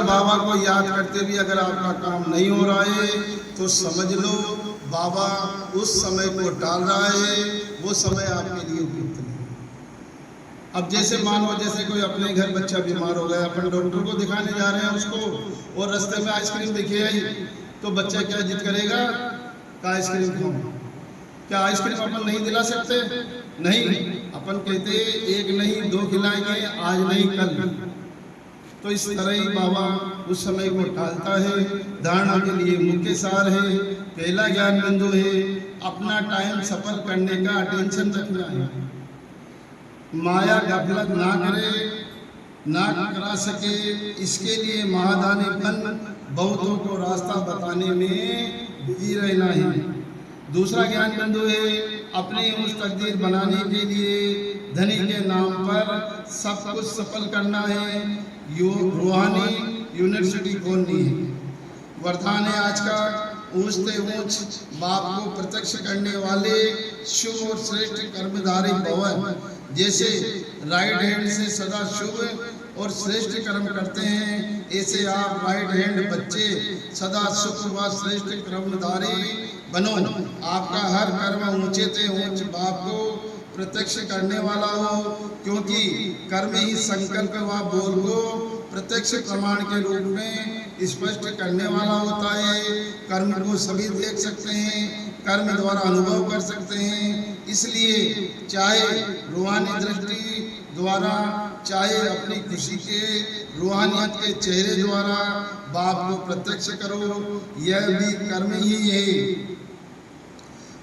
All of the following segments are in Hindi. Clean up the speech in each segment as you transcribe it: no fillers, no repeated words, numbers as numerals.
बाबा को याद करते भी अगर आपका काम नहीं हो रहा है तो समझ लो बाबा उस समय को टाल रहा है, वो समय आपके लिए उपयुक्त नहीं। अब जैसे मानो जैसे कोई अपने घर बच्चा बीमार हो गया, अपन डॉक्टर को दिखाने जा रहे हैं उसको, और रास्ते में आइसक्रीम दिखी आई तो बच्चा क्या जिद करेगा कि आइसक्रीम खाओ। क्या आइसक्रीम अपन नहीं दिला सकते? नहीं, अपन कहते एक नहीं दो खिलाएंगे, आज नहीं कल। तो इस तरह ही बाबा उस समय को टालता है। धारणा के लिए मुख्य सार है, पहला ज्ञान बिंदु है अपना टाइम सफल करने का अटेंशन रखना है। माया गफलत ना करे, ना करा सके, इसके लिए महादानीपन बहुतों को रास्ता बताने में बिजी रहना है। दूसरा ज्ञान बिंदु है अपनी उस तकदीर बनाने के लिए धनी के नाम पर सब कुछ सफल करना है। रूहानी यूनिवर्सिटी खोलनी है। वरदान है आज का, ऊंचते ऊंच बाप को प्रत्यक्ष करने वाले शुभ और श्रेष्ठ कर्मधारी भवन। जैसे राइट हैंड से सदा शुभ और श्रेष्ठ कर्म करते हैं, ऐसे आप राइट हैंड बच्चे सदा शुभ व श्रेष्ठ कर्मधारी बनो। आपका हर कर्म ऊंचे से ऊंच बाप को प्रत्यक्ष करने वाला हो, क्योंकि कर्म ही संकल्प व बोल को प्रत्यक्ष प्रमाण के रूप में स्पष्ट करने वाला होता है। कर्म को सभी देख सकते हैं, कर्म द्वारा अनुभव कर सकते हैं। इसलिए चाहे रूहानी दृष्टि द्वारा, चाहे अपनी खुशी के रूहानियत के चेहरे द्वारा बाप को प्रत्यक्ष करो, यह भी कर्म ही है।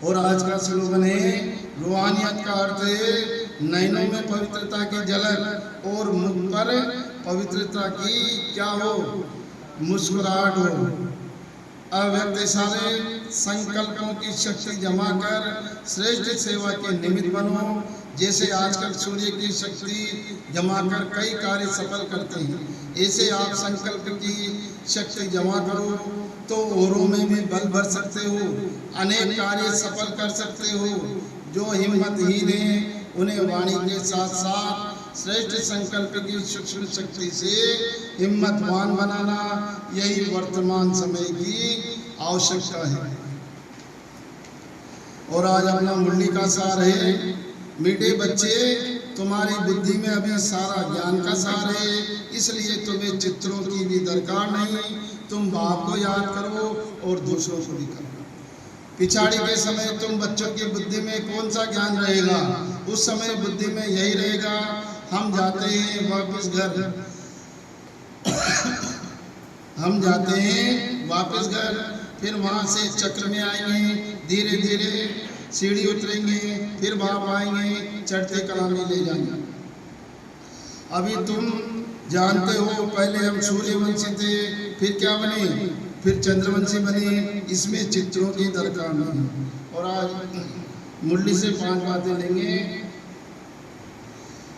और आज का स्लोगन है, रूहानियत का अर्थ है नैनों में पवित्रता की झलक और मुख पर पवित्रता की क्या हो, मुस्कुराहट हो। अव्यक्त सारे संकल्पों की शक्ति जमा कर श्रेष्ठ सेवा के निमित्त बनो। जैसे आजकल सूर्य की शक्ति जमा कर कई कार्य सफल करते हैं, ऐसे आप संकल्प की शक्ति जमा करो तो औरों में भी बल भर सकते हो, अनेक कार्य सफल कर सकते हो। जो हिम्मतहीन हैं उन्हें वाणी के साथ साथ श्रेष्ठ संकल्प की सूक्ष्म शक्ति से हिम्मतवान बनाना, यही वर्तमान समय की आवश्यकता है। और आज अपना मुरली का सार है, मीठे बच्चे तुम्हारी बुद्धि में अभी सारा ज्ञान का सार है, इसलिए तुम्हें चित्रों की भी दरकार नहीं। तुम बाप को याद करो और दूसरों को भी करो। पिछाड़ी के समय तुम बच्चों की बुद्धि में कौन सा ज्ञान रहेगा? उस समय बुद्धि में यही रहेगा, हम जाते हैं वापस घर, हम जाते हैं वापस घर, फिर वहाँ से चक्र में आएंगे, धीरे धीरे सीढ़ी उतरेंगे, फिर बाप आएंगे, चढ़ते कला में ले जाएंगे। अभी तुम जानते हो पहले हम सूर्यवंशी थे, फिर क्या बने, फिर चंद्रवंशी बने। इसमें चित्रों की दरकार नहीं। और आज मुरली से 5 बातें लेंगे।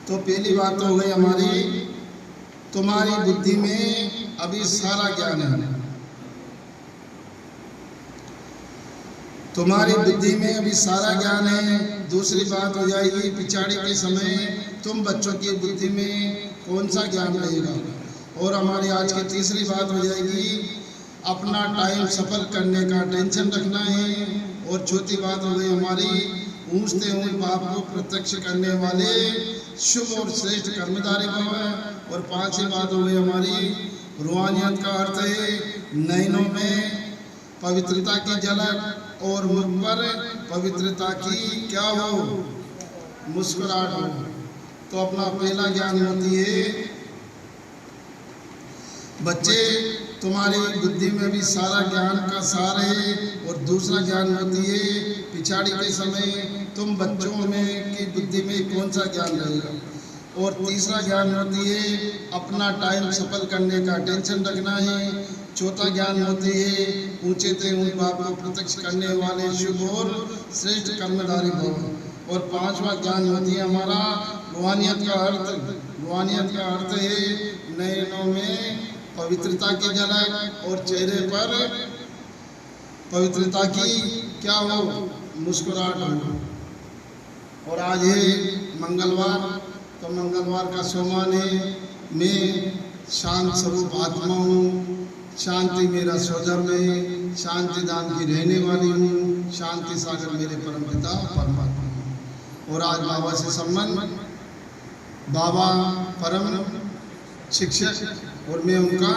तो पहली बात तो हो गई हमारी, तुम्हारी बुद्धि में अभी सारा ज्ञान है, तुम्हारी बुद्धि में अभी सारा ज्ञान है। दूसरी बात हो जाएगी, पिछाड़ी के समय तुम बच्चों की बुद्धि में कौन सा ज्ञान रहेगा। और हमारी आज की तीसरी बात हो जाएगी, अपना टाइम सफल करने का टेंशन रखना है। और चौथी बात हो गई हमारी, ऊंचते ऊंच बाप को प्रत्यक्ष करने वाले शुभ और श्रेष्ठ कर्मधारी भव। और पांचवी बात हो गई हमारी, रूहानियत का अर्थ है नैनों में पवित्रता की झलक और मुख पर पवित्रता की क्या हो, मुस्कुराहट हो। तो अपना पहला ज्ञान होती है, बच्चे तुम्हारी बुद्धि में भी सारा ज्ञान का सार है। और दूसरा ज्ञान होती है, पिछाड़ी के समय तुम बच्चों में की बुद्धि में कौन सा ज्ञान रहेगा। और तीसरा ज्ञान होती है, अपना टाइम सफल करने का टेंशन रखना है। चौथा ज्ञान होती है, ऊंचे ते ऊंच बाप को प्रत्यक्ष करने वाले शुभ और श्रेष्ठ कर्मधारी भव। और पांचवा ज्ञान होती है हमारा रूहानियत का अर्थ। रूहानियत का अर्थ है नयनों में पवित्रता की झलक और चेहरे पर पवित्रता की क्या हो, मुस्कुराहट हो। और आज है मंगलवार, तो मंगलवार का सोमवार है। मैं शांत स्वरूप आत्मा हूँ, शांति मेरा स्वधर्म है, शांति दान की रहने वाली हूँ, शांति सागर मेरे परमपिता परमात्मा हूँ। और आज बाबा से संबंध, बाबा परम शिक्षक और मैं उनका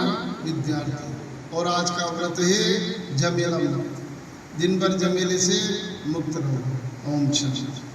विद्यार्थी। और आज का व्रत है जमेला, दिन भर जमेले से मुक्त रहो। ओम शांति।